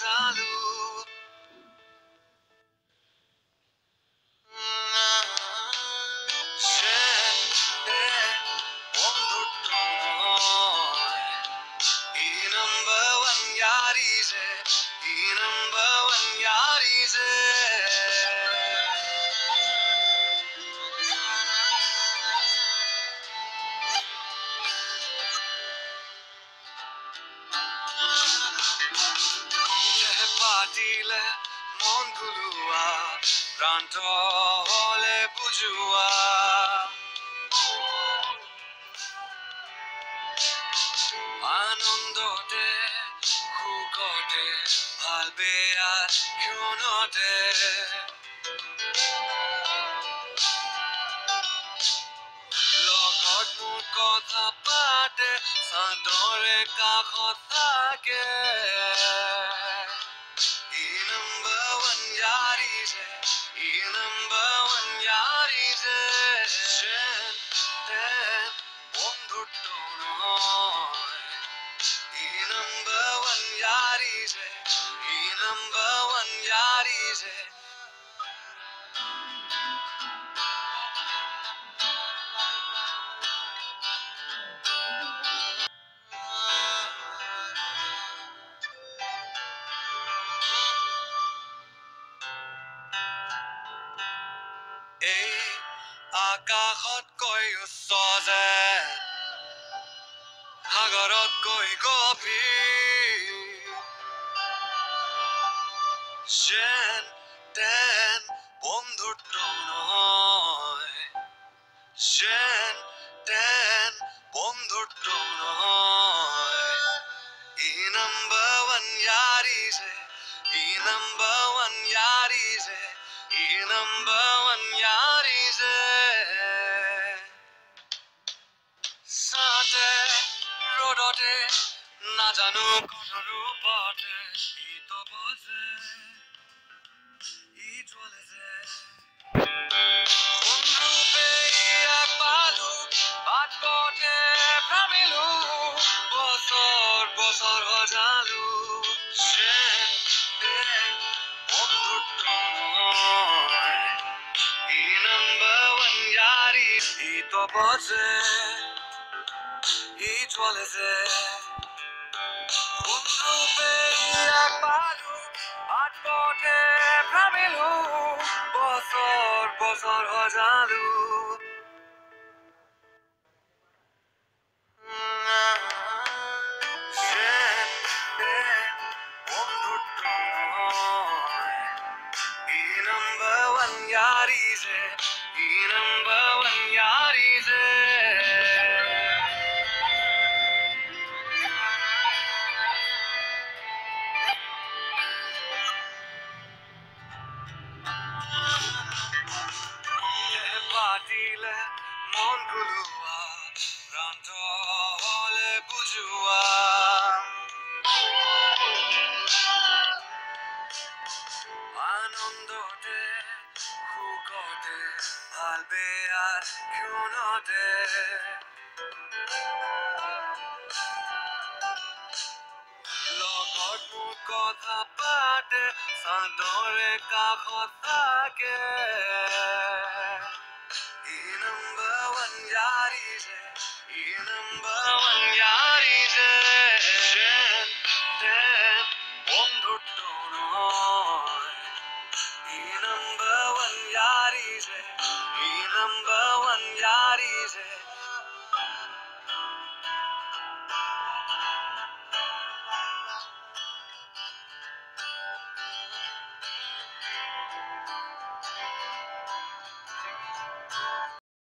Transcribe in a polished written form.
সজালো পাতিলে মন ভুলোৱা প্ৰান্ত হলে বুজোৱা আনন্দতে সুখতে ভাল বেয়া ক্ষণতে লগত মোৰ কথা পাতে চাদৰে কাষত থাকে এই আকাশতকৈ উচ্চ যে সাগৰতকৈ গভীৰ যেন তেন বন্ধুত্ব নহয় যেন তেন বন্ধুত্ব নহয় ই number one yari je E number one yari je E number one yari je sate rodate na janu kotoru pate E to boze E jole je unrupe ek palu bat kote pramilu bosor bosor hojalu Boże I czole ze Unrupe jak palu At pote pramilu Bosor bosor hojalu I number one yari je I number one yari je পাতিলে মন ভুলোৱা প্ৰান্ত হলে বুজোৱা আনন্দতে সুখতে ভাল বেয়া ক্ষণতে লগত মোৰ কথা পাতে চাদৰে কাষত থাকে ই number one yari je ই number one yari je যেন তেন বন্ধুত্ব নহয় ই number one yari je ই number one yari je